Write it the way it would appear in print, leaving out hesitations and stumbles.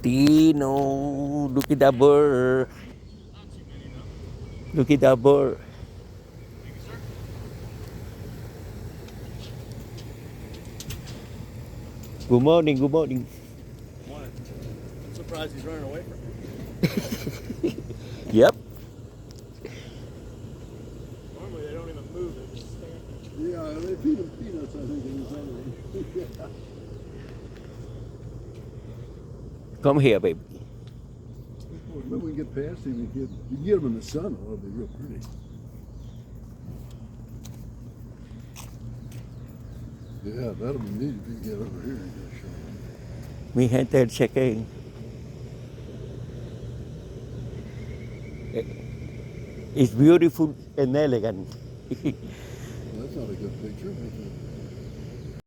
Tino, look at that bird. Look at that bird. Good morning, good morning. Morning. I'm surprised he's running away from me. Yep. Normally they don't even move, they just stand. Yeah, they feed him peanuts, I think, in his own. Come here, baby. Maybe we can get past him and get him in the sun. It'll be real pretty. Yeah, that'll be neat if you can get over here and just show him. Mi gente del check-in. It's beautiful and elegant. Well, that's not a good picture.